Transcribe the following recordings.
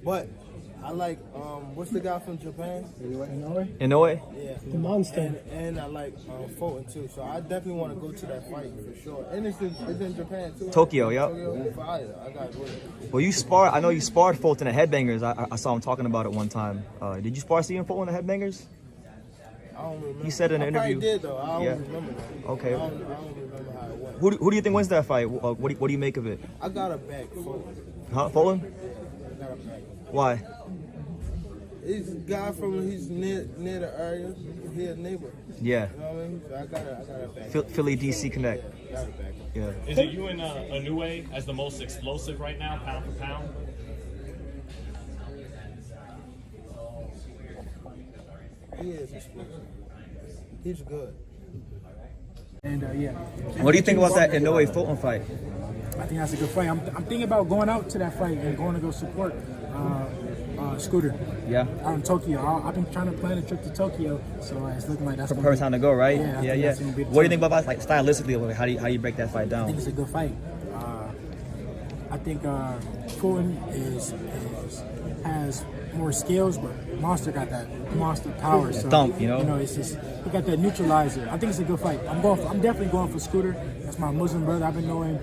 But I like what's the guy from Japan? Inoue? Yeah, The monster. And I like Fulton too. So I definitely want to go to that fight for sure. And it's in Japan too. Tokyo, yep. Tokyo, fire. I got it. Well, you sparred. I know you sparred Fulton at Headbangers. I saw him talking about it one time. Did you spar Stephen Fulton at Headbangers? I don't remember. He said in an interview. I did though. I don't remember that. Okay. I don't remember how it went. Who do you think wins that fight? What do you make of it? I got a back Fulton. Huh, Fulton? I got a back. Why? He's a guy he's near the area. He's a neighbor. Yeah. You know what I mean? So I got a back. Philly DC Connect. Got a back. Yeah. Is it you and Inoue as the most explosive right now, pound for pound? He is explosive. He's good. And yeah. What do you think about that Inoue Fulton fight? I think that's a good fight. I'm thinking about going out to that fight and going to go support Scooter. Yeah. Out in Tokyo. I've been trying to plan a trip to Tokyo, so it's looking like that's The perfect time to go, right? Yeah. Yeah. What do you think about like stylistically? Like, how do you break that fight I down? think it's a good fight. I think Fulton has more skills, but Monster got that monster power. So, thump, you know? It's just he got that neutralizer. I think it's a good fight. I'm definitely going for Scooter. That's my Muslim brother. I've been knowing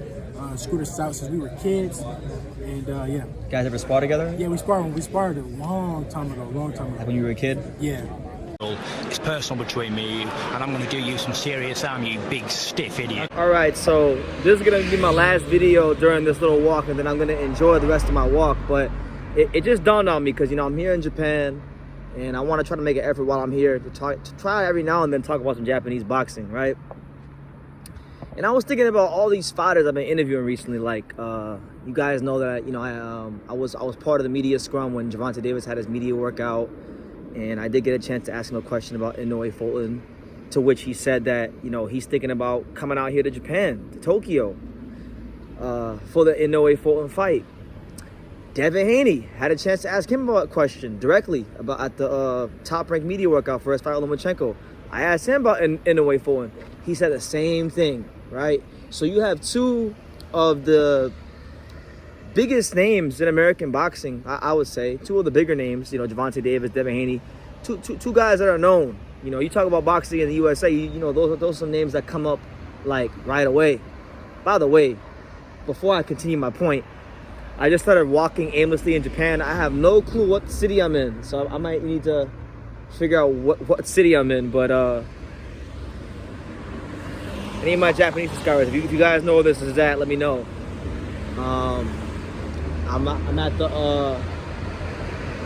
Scooter Stout since we were kids, and yeah. You guys ever spar together? Yeah, we sparred a long time ago. Like when you were a kid? Yeah. It's personal between me and you, and I'm going to do you some serious harm, you big stiff idiot. Alright, so this is going to be my last video during this little walk, and then I'm going to enjoy the rest of my walk. But it just dawned on me because, I'm here in Japan, and I want to try to make an effort while I'm here to try every now and then talk about some Japanese boxing, right? And I was thinking about all these fighters I've been interviewing recently. Like, you guys know that I was part of the media scrum when Gervonta Davis had his media workout, and I did get a chance to ask him a question about Inoue Fulton, to which he said that he's thinking about coming out here to Japan, to Tokyo, for the Inoue Fulton fight. Devin Haney had a chance to ask him about a question directly about at the top-ranked media workout for his fight with Lomachenko. I asked him about Inoue Fulton. He said the same thing, right? So you have two of the biggest names in American boxing, I would say. Two of the bigger names, Gervonta Davis, Devin Haney. Two guys that are known. You talk about boxing in the USA, those are some names that come up like right away. By the way, before I continue my point, I just started walking aimlessly in Japan. I have no clue what city I'm in, so I might need to figure out what city I'm in. But any of my Japanese subscribers, if you guys know where this is at, let me know. I'm at the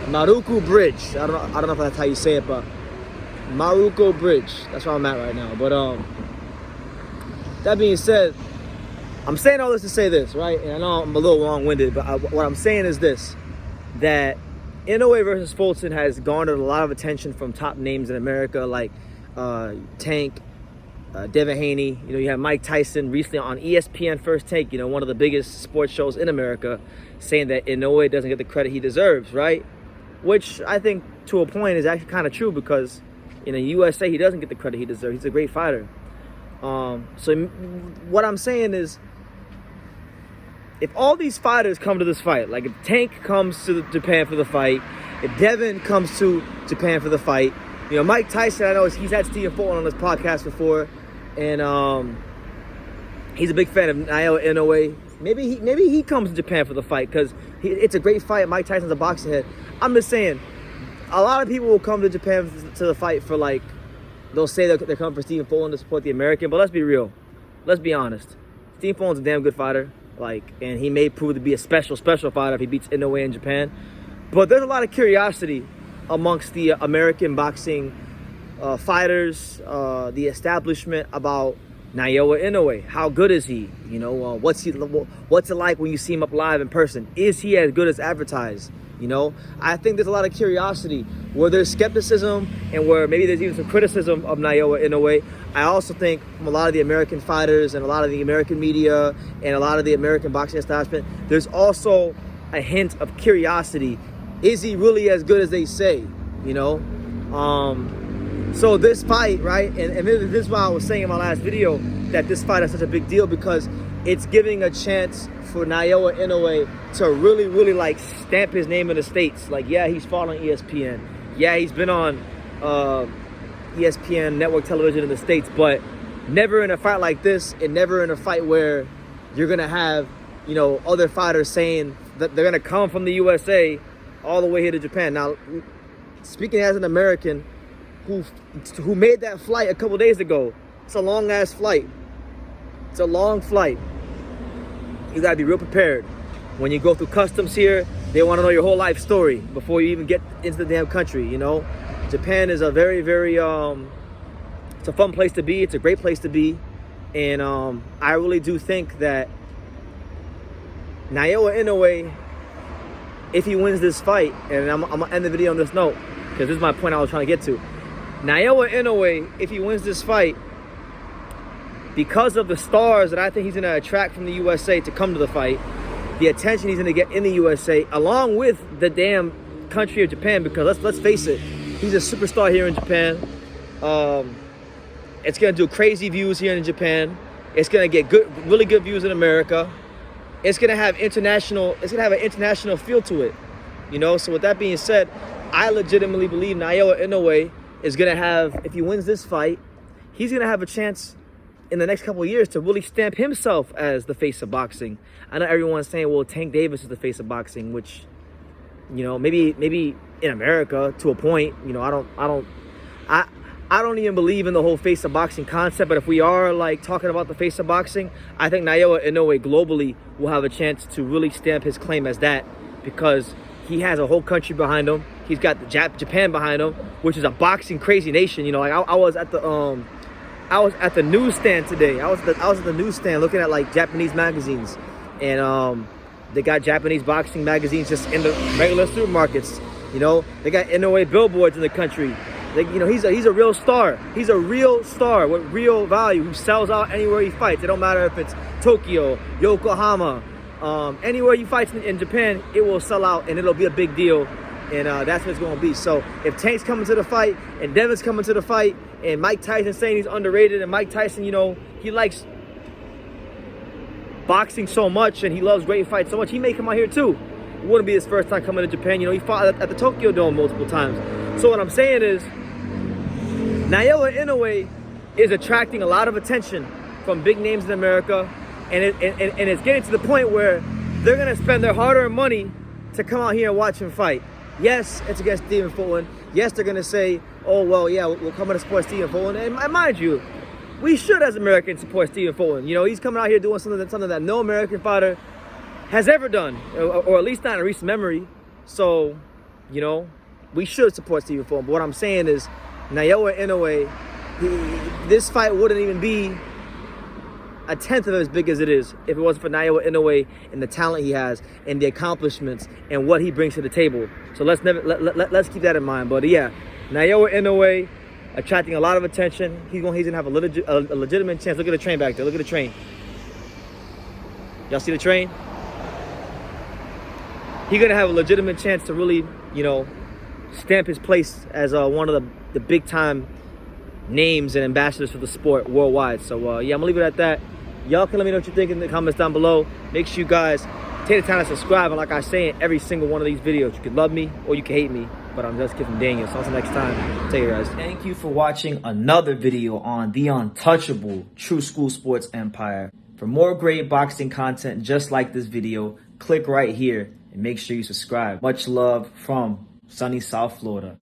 Maruku Bridge. I don't know if that's how you say it, but Maruko Bridge. That's where I'm at right now. But that being said, I'm saying all this to say this, right? And I know I'm a little long-winded, but what I'm saying is this: that Inoue versus Fulton has garnered a lot of attention from top names in America, like Tank, Devin Haney. You have Mike Tyson recently on ESPN First Take, one of the biggest sports shows in America, saying that Inoue doesn't get the credit he deserves, right? Which I think, to a point, is actually kind of true because in the USA, he doesn't get the credit he deserves. He's a great fighter. So what I'm saying is, if all these fighters come to this fight, like if Tank comes to Japan for the fight, if Devin comes to Japan for the fight, Mike Tyson, I know he's had Stephen Fulton on his podcast before, and he's a big fan of Naoya Inoue. Maybe he comes to Japan for the fight because it's a great fight. Mike Tyson's a boxing head. I'm just saying, a lot of people will come to Japan to the fight for they'll say they're coming for Stephen Fulton to support the American, but let's be real. Let's be honest. Stephen Fulton's a damn good fighter. And he may prove to be a special fighter if he beats Inoue in Japan. But there's a lot of curiosity amongst the American boxing fighters, the establishment about Naoya Inoue. How good is he? What's it like when you see him up live in person? Is he as good as advertised? I think there's a lot of curiosity where there's skepticism and where maybe there's even some criticism of Naoya Inoue. I also think from a lot of the American fighters and a lot of the American media and a lot of the American boxing establishment, there's also a hint of curiosity. Is he really as good as they say? So this fight, right? And this is why I was saying in my last video that this fight is such a big deal, because it's giving a chance for Naoya Inoue to really, really like stamp his name in the States. Like, yeah, he's fought on ESPN. Yeah, he's been on ESPN network television in the States, but never in a fight like this, and never in a fight where you're gonna have, you know, other fighters saying that they're gonna come from the USA all the way here to Japan. Now, speaking as an American who made that flight a couple days ago, it's a long ass flight. It's a long flight. You gotta be real prepared. When you go through customs here, they want to know your whole life story before you even get into the damn country, you know? Japan is a very, very, it's a fun place to be. It's a great place to be. And I really do think that Naoya Inoue, if he wins this fight, and I'm going to end the video on this note, because this is my point I was trying to get to. Naoya Inoue, if he wins this fight, because of the stars that I think he's going to attract from the USA to come to the fight, the attention he's going to get in the USA, along with the damn country of Japan, because let's face it, he's a superstar here in Japan. It's going to do crazy views here in Japan. It's going to get really good views in America. It's going to have an international feel to it, you know? So with that being said, I legitimately believe Naoya Inoue is going to have, if he wins this fight, he's going to have a chance in the next couple of years to really stamp himself as the face of boxing. I know everyone's saying, well, Tank Davis is the face of boxing, which, you know, maybe in America to a point. You know, I don't even believe in the whole face of boxing concept, but if we are like talking about the face of boxing, I think Naoya Inoue globally will have a chance to really stamp his claim as that, because he has a whole country behind him. He's got the Japan behind him, which is a boxing crazy nation. You know, like I was at the newsstand today. I was at the newsstand looking at like Japanese magazines, and they got Japanese boxing magazines just in the regular supermarkets. You know, they got Inoue billboards in the country. Like, you know, he's a real star. He's a real star with real value who sells out anywhere he fights. It don't matter if it's Tokyo, Yokohama, anywhere he fights in Japan, it will sell out and it'll be a big deal. And that's what it's going to be. So if Tank's coming to the fight and Devin's coming to the fight and Mike Tyson saying he's underrated, and Mike Tyson, you know, he likes boxing so much and he loves great fights so much, he may come out here too. It wouldn't be his first time coming to Japan. You know, he fought at the Tokyo Dome multiple times. So what I'm saying is, Naoya Inoue is attracting a lot of attention from big names in America, and it's getting to the point where they're going to spend their hard-earned money to come out here and watch him fight. Yes, it's against Stephen Fulton. Yes, they're going to say, oh, well, yeah, we'll come to support Stephen Fulton. And mind you, we should, as Americans, support Stephen Fulton. You know, he's coming out here doing something that no American fighter has ever done, or at least not in recent memory. So, you know, we should support Stephen Fulton. But what I'm saying is, Naoya Inoue, this fight wouldn't even be a tenth of as big as it is if it wasn't for Naoya Inoue and the talent he has and the accomplishments and what he brings to the table. So let's keep that in mind. But yeah, Naoya Inoue attracting a lot of attention. He's gonna have a legitimate chance. Look at the train back there. Look at the train. Y'all see the train? He's gonna have a legitimate chance to really, you know, stamp his place as one of the big time names and ambassadors for the sport worldwide. So yeah, I'm gonna leave it at that. Y'all can let me know what you think in the comments down below. Make sure you guys take the time to subscribe, and like I say in every single one of these videos, you can love me or you can hate me, but I'm just kidding, Daniel. So until next time, take care, guys. Thank you for watching another video on the untouchable True School Sports Empire. For more great boxing content just like this video, click right here and make sure you subscribe. Much love from sunny South Florida.